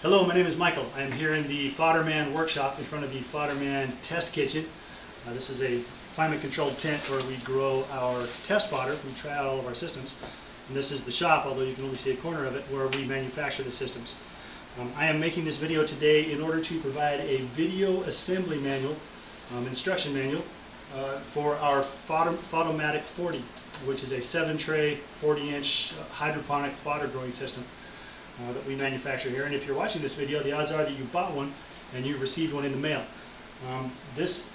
Hello, my name is Michael. I am here in the Fodderman workshop in front of the Fodderman test kitchen. This is a climate-controlled tent where we grow our test fodder. We try out all of our systems. And this is the shop, although you can only see a corner of it, where we manufacture the systems. I am making this video today in order to provide a video assembly manual, instruction manual, for our Foddomatic 40, which is a 7-tray, 40-inch hydroponic fodder growing system that we manufacture here. And if you're watching this video, the odds are that you bought one and you received one in the mail.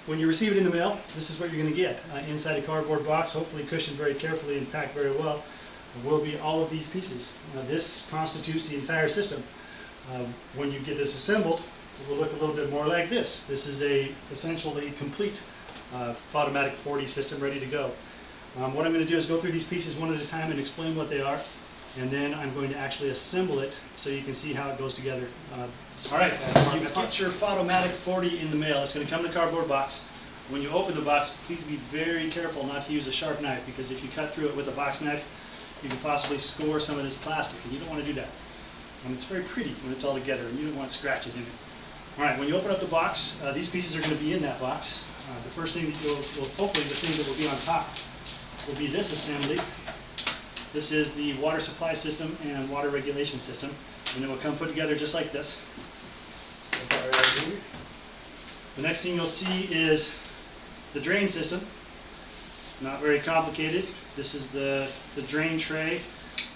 When you receive it in the mail, this is what you're going to get. Inside a cardboard box, hopefully cushioned very carefully and packed very well, will be all of these pieces. This constitutes the entire system. When you get this assembled, it will look a little bit more like this. This is essentially complete Foddomatic 40 system ready to go. What I'm going to do is go through these pieces one at a time and explain what they are, and then I'm going to actually assemble it so you can see how it goes together. Alright, you get your Foddomatic 40 in the mail. It's going to come in a cardboard box. When you open the box, please be very careful not to use a sharp knife, because if you cut through it with a box knife, you can possibly score some of this plastic, and you don't want to do that. It's very pretty when it's all together, and you don't want scratches in it. Alright, when you open up the box, these pieces are going to be in that box. The first thing that hopefully the thing that will be on top will be this assembly. This is the water supply system and water regulation system, and it will come put together just like this. Set that right here. The next thing you'll see is the drain system. Not very complicated. This is the drain tray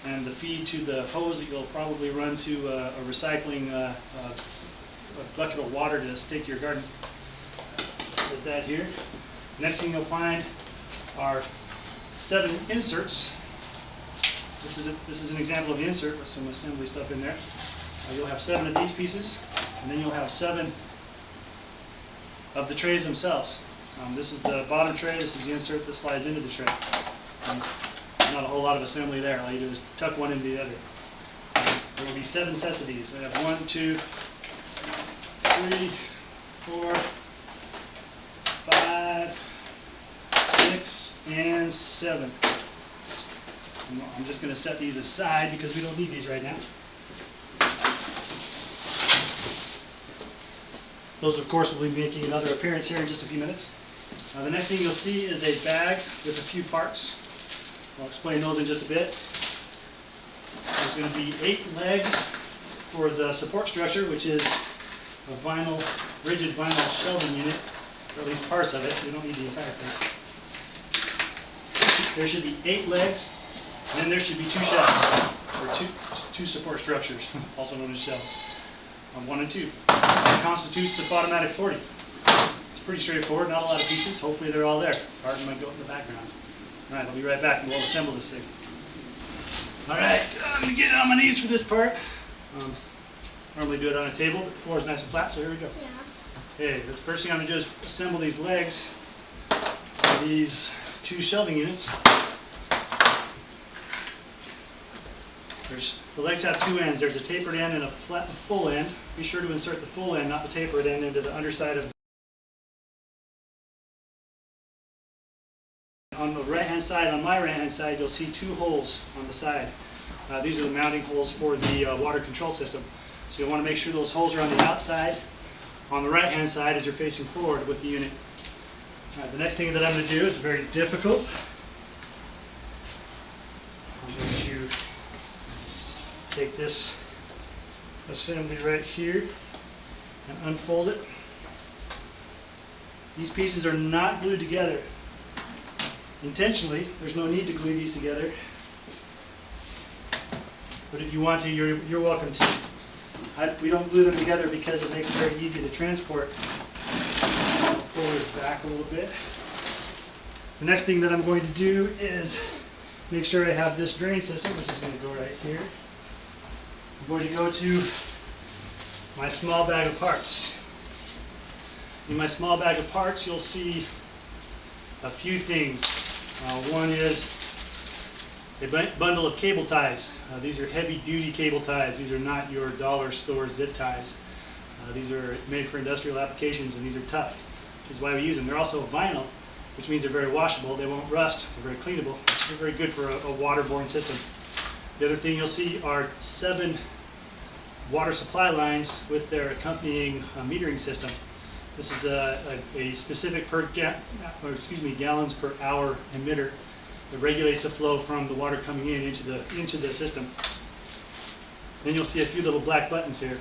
and the feed to the hose that you'll probably run to a recycling a bucket of water to take to your garden. Set that here. Next thing you'll find are 7 inserts. This is an example of the insert with some assembly stuff in there. You'll have 7 of these pieces, and then you'll have 7 of the trays themselves. This is the bottom tray. This is the insert that slides into the tray. Not a whole lot of assembly there. All you do is tuck one into the other. There will be 7 sets of these. We have 1, 2, 3, 4, 5, 6, and 7. I'm just going to set these aside because we don't need these right now. Those, of course, will be making another appearance here in just a few minutes. The next thing you'll see is a bag with a few parts. I'll explain those in just a bit. There's going to be 8 legs for the support structure, which is a rigid vinyl shelving unit, or at least parts of it. We don't need the entire thing. There should be 8 legs, and then there should be 2 shelves, or two support structures, also known as shelves. 1 and 2. That constitutes the Foddomatic 40. It's pretty straightforward, not a lot of pieces. Hopefully they're all there. Pardon might go in the background. Alright, I'll be right back and we'll assemble this thing. Alright, I'm going to get on my knees for this part. Normally do it on a table, but the floor is nice and flat, so here we go. Yeah. Okay, the first thing I'm going to do is assemble these legs of these 2 shelving units. The legs have 2 ends. There's a tapered end and a full end. Be sure to insert the full end, not the tapered end, into the underside of. On the right-hand side, on my right-hand side, you'll see 2 holes on the side. These are the mounting holes for the water control system. So you'll want to make sure those holes are on the outside, on the right-hand side as you're facing forward with the unit. The next thing that I'm going to do is very difficult. I'm going to take this assembly right here and unfold it. These pieces are not glued together intentionally. There's no need to glue these together, but if you want to, you're welcome to. We don't glue them together because it makes it very easy to transport. I'll pull this back a little bit. The next thing that I'm going to do is make sure I have this drain system, which is going to go right here. I'm going to go to my small bag of parts. In my small bag of parts, you'll see a few things. One is a bundle of cable ties. These are heavy-duty cable ties. These are not your dollar store zip ties. These are made for industrial applications, and these are tough, which is why we use them. They're also vinyl, which means they're very washable. They won't rust. They're very cleanable. They're very good for a waterborne system. The other thing you'll see are 7 water supply lines with their accompanying metering system. This is a specific gallons per hour emitter that regulates the flow from the water coming in into the system. Then you'll see a few little black buttons here.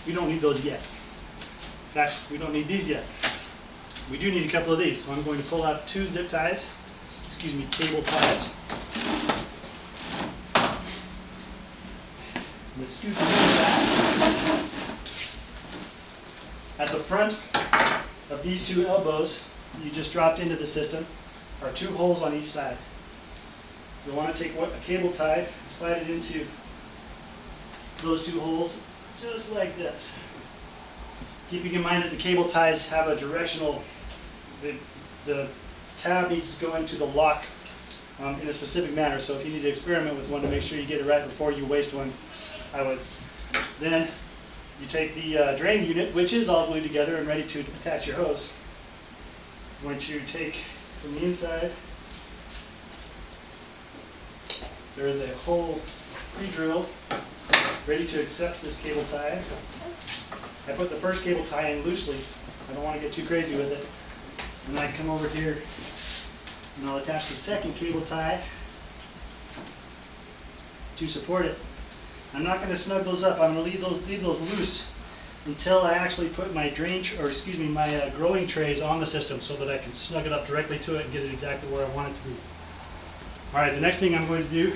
We don't need those yet. In fact, we don't need these yet. We do need a couple of these, so I'm going to pull out two zip ties, cable ties. Let's scoot them back. At the front of these two elbows you just dropped into the system are two holes on each side. You'll want to take a cable tie, slide it into those two holes just like this. Keeping in mind that the cable ties have a directional, the tab needs to go into the lock in a specific manner, so if you need to experiment with one to make sure you get it right before you waste one, I would. Then you take the drain unit, which is all glued together and ready to attach your hose. I'm going to take from the inside, there is a hole pre-drilled, ready to accept this cable tie. I put the first cable tie in loosely. I don't want to get too crazy with it. And I come over here and I'll attach the second cable tie to support it. I'm not going to snug those up. I'm going to leave those loose until I actually put my my growing trays on the system so that I can snug it up directly to it and get it exactly where I want it to be. Alright, the next thing I'm going to do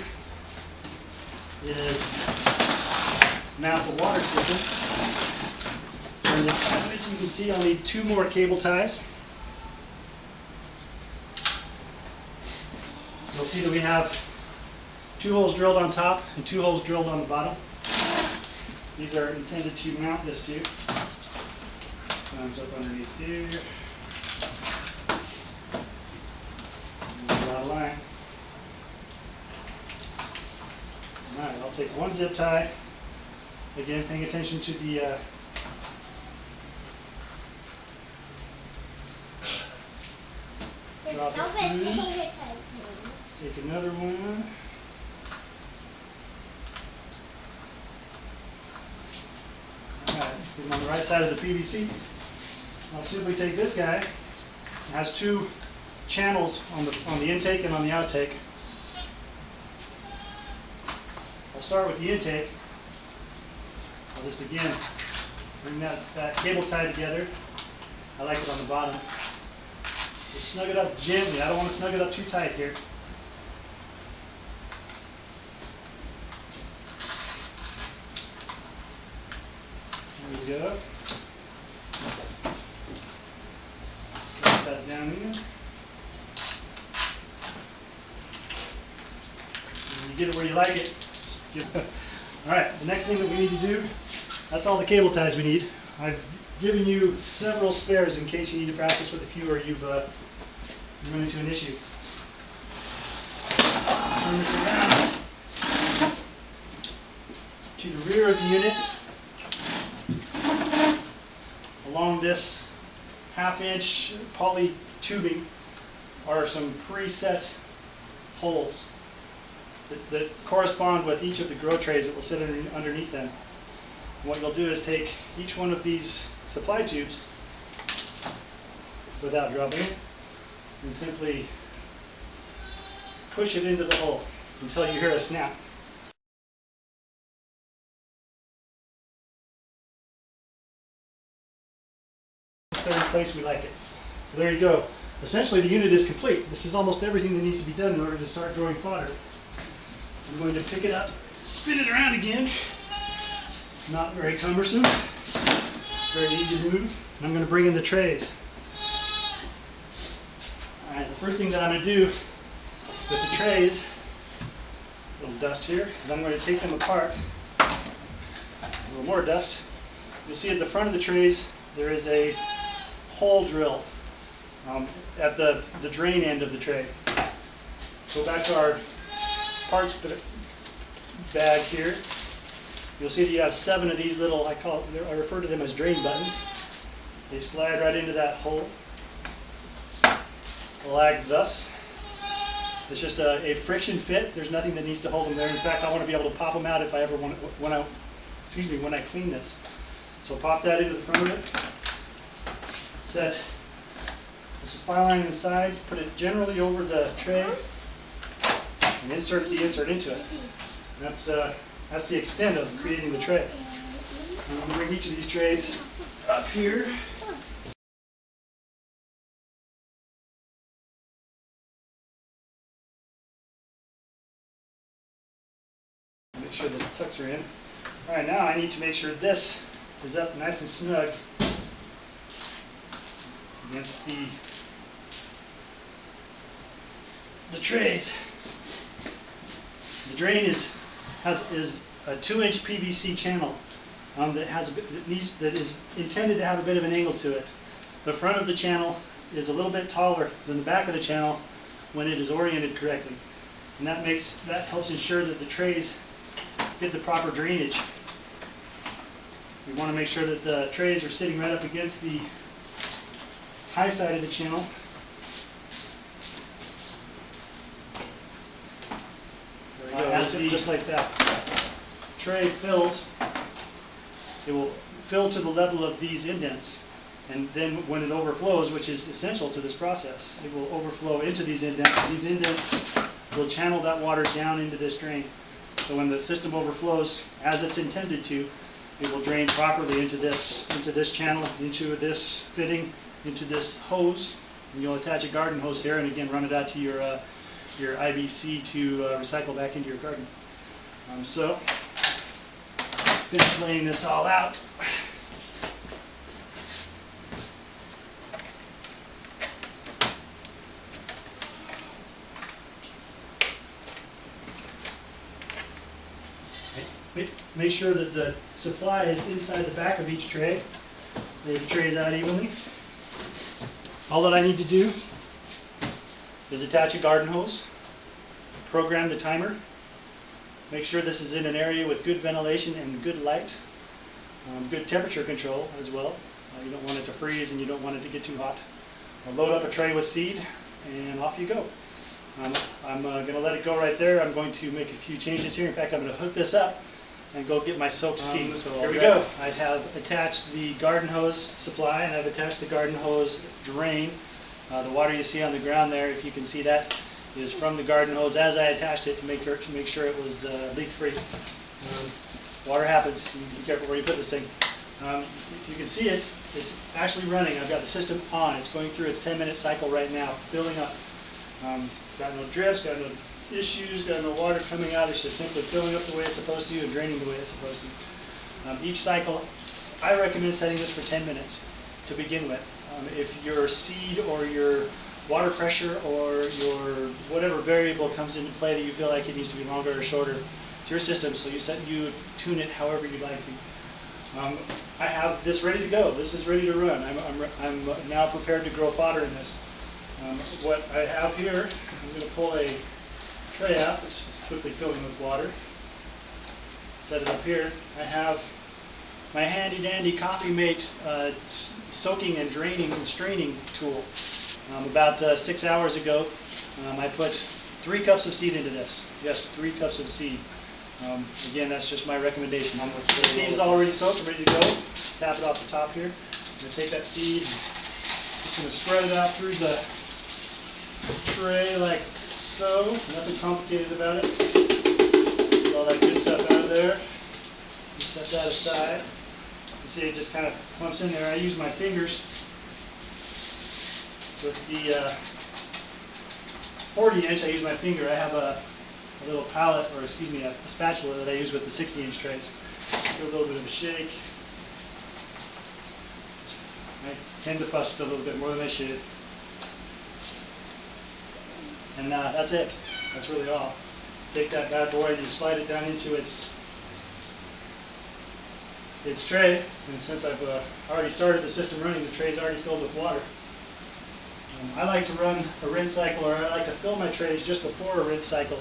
is mount the water system. On this side, as you can see, I'll need two more cable ties. You'll see that we have two holes drilled on top and two holes drilled on the bottom. These are intended to mount this to. Climbs up underneath here. And draw a line. Alright, I'll take one zip tie. Again, paying attention to the drop it through. Take another one. Alright, put them on the right side of the PVC. I'll simply take this guy. It has two channels on the intake and on the outtake. I'll start with the intake. I'll just again bring that cable tie together. I like it on the bottom. Just snug it up gently. I don't want to snug it up too tight here. There we go. Drop that down here. And you get it where you like it. Alright, the next thing that we need to do, that's all the cable ties we need. I've given you several spares in case you need to practice with a few or you've run into an issue. Turn this around to the rear of the unit. Along this 1/2-inch poly tubing are some preset holes that correspond with each of the grow trays that will sit underneath them. And what you'll do is take each one of these supply tubes without dropping it and simply push it into the hole until you hear a snap. Third place, we like it. So there you go. Essentially the unit is complete. This is almost everything that needs to be done in order to start growing fodder. I'm going to pick it up, spin it around again. Not very cumbersome, very easy to move. And I'm going to bring in the trays. Alright, the first thing that I'm going to do with the trays, a little dust here, is I'm going to take them apart. A little more dust. You'll see at the front of the trays there is a hole drilled at the drain end of the tray. Go back to our parts bag here. You'll see that you have 7 of these little, I refer to them as drain buttons. They slide right into that hole, like thus. It's just a friction fit. There's nothing that needs to hold them there. In fact, I want to be able to pop them out if I ever want when I clean this. So pop that into the front of it. Set the supply line inside. Put it generally over the tray, and insert the insert into it. And that's the extent of creating the tray. I'm going to bring each of these trays up here. Make sure the tucks are in. All right, now I need to make sure this is up nice and snug against the trays. The drain is a 2-inch PVC channel that is intended to have a bit of an angle to it. The front of the channel is a little bit taller than the back of the channel when it is oriented correctly, and that helps ensure that the trays get the proper drainage. We want to make sure that the trays are sitting right up against the high side of the channel. Has to be just like that. Tray fills, it will fill to the level of these indents, and then when it overflows, which is essential to this process, it will overflow into these indents. These indents will channel that water down into this drain. So when the system overflows, as it's intended to, it will drain properly into this channel, into this fitting, into this hose, and you'll attach a garden hose here, and again run it out to your IBC to recycle back into your garden. So, finish laying this all out. Make sure that the supply is inside the back of each tray. Lay the trays out evenly. All that I need to do is attach a garden hose, program the timer, make sure this is in an area with good ventilation and good light, good temperature control as well. You don't want it to freeze and you don't want it to get too hot. Load up a tray with seed and off you go. I'm going to let it go right there. I'm going to make a few changes here. In fact, I'm going to hook this up and go get my soaked seed. So here we go. I have attached the garden hose supply, and I've attached the garden hose drain. The water you see on the ground there, if you can see that, is from the garden hose as I attached it to make sure it was leak-free. Water happens. You be careful where you put this thing. If you can see it, it's actually running. I've got the system on. It's going through its 10-minute cycle right now, filling up. Got no drips, got no issues, got no water coming out. It's just simply filling up the way it's supposed to and draining the way it's supposed to. Each cycle, I recommend setting this for 10 minutes to begin with. If your seed or your water pressure or your whatever variable comes into play that you feel like it needs to be longer or shorter, it's your system, so you tune it however you'd like to. I have this ready to go. This is ready to run. I'm now prepared to grow fodder in this. What I have here, I'm going to pull a tray out that's quickly filling with water. Set it up here. I have my handy dandy Coffee Mate soaking and draining and straining tool. About 6 hours ago, I put 3 cups of seed into this. Yes, 3 cups of seed. Again, that's just my recommendation. The seed is already soaked, ready to go. Tap it off the top here. I'm going to take that seed, just going to spread it out through the tray like so. Nothing complicated about it. Get all that good stuff out of there. Set that aside. You see it just kind of clumps in there. I use my fingers with the 40-inch. I use my finger. I have a little palette, or excuse me, a spatula that I use with the 60-inch trays. Give a little bit of a shake. I tend to fuss with a little bit more than I should. And that's it. That's really all. Take that bad boy and you slide it down into its tray. And since I've already started the system running, the tray's already filled with water. I like to run a rinse cycle, or I like to fill my trays just before a rinse cycle,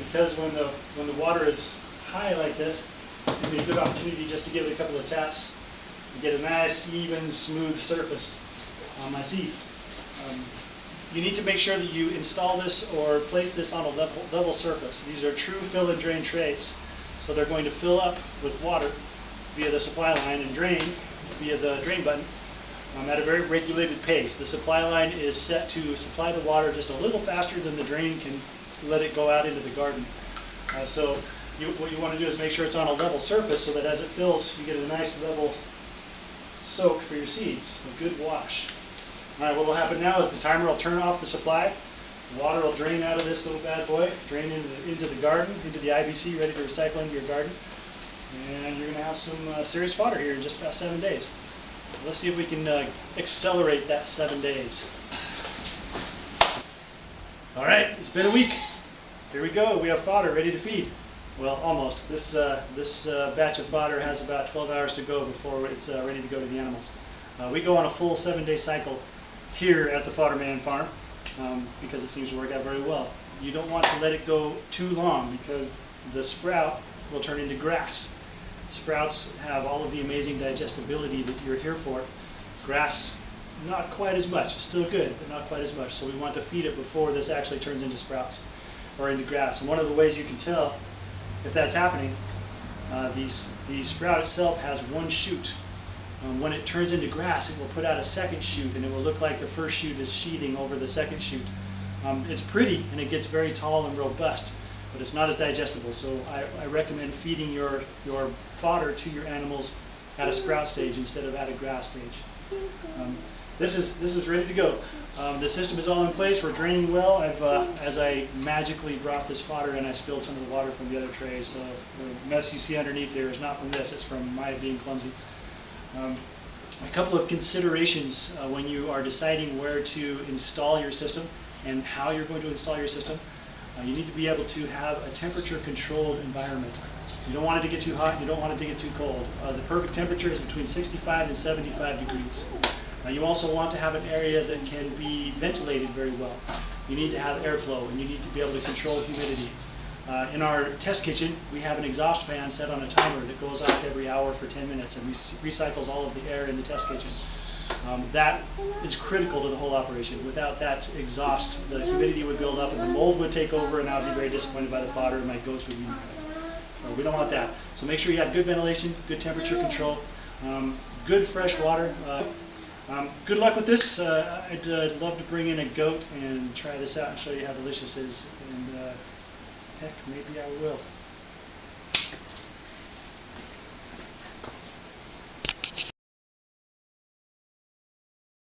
because when the water is high like this, it gives me a good opportunity just to give it a couple of taps and get a nice, even, smooth surface on my seed. You need to make sure that you install this or place this on a level surface. These are true fill and drain trays. So they're going to fill up with water via the supply line and drain via the drain button at a very regulated pace. The supply line is set to supply the water just a little faster than the drain can let it go out into the garden. So what you want to do is make sure it's on a level surface so that as it fills, you get a nice level soak for your seeds, a good wash. All right, what will happen now is the timer will turn off the supply. The water will drain out of this little bad boy, drain into the garden, into the IBC, ready to recycle into your garden. And you're going to have some serious fodder here in just about 7 days. Let's see if we can accelerate that 7 days. All right, it's been a week. Here we go. We have fodder ready to feed. Well, almost. This batch of fodder has about 12 hours to go before it's ready to go to the animals. We go on a full 7-day cycle here at the Fodderman farm because it seems to work out very well. You don't want to let it go too long because the sprout will turn into grass. Sprouts have all of the amazing digestibility that you're here for. Grass, not quite as much. Still good, but not quite as much. So we want to feed it before this actually turns into sprouts or into grass. And one of the ways you can tell if that's happening, the sprout itself has one shoot. When it turns into grass, it will put out a second shoot, and it will look like the first shoot is sheathing over the second shoot. It's pretty, and it gets very tall and robust, but it's not as digestible. So I recommend feeding your fodder to your animals at a sprout stage instead of at a grass stage. This is ready to go. The system is all in place. We're draining well. As I magically brought this fodder in, I spilled some of the water from the other tray. So the mess you see underneath there is not from this. It's from my being clumsy. A couple of considerations when you are deciding where to install your system and how you're going to install your system. You need to be able to have a temperature controlled environment. You don't want it to get too hot, you don't want it to get too cold. The perfect temperature is between 65 and 75 degrees. You also want to have an area that can be ventilated very well. You need to have airflow, and you need to be able to control humidity. In our test kitchen, we have an exhaust fan set on a timer that goes off every hour for 10 minutes and recycles all of the air in the test kitchen. That is critical to the whole operation. Without that exhaust, the humidity would build up and the mold would take over, and I would be very disappointed by the fodder and my goats would be mad. So we don't want that. So make sure you have good ventilation, good temperature control, good fresh water. Good luck with this. I'd love to bring in a goat and try this out and show you how delicious it is. And heck, maybe I will.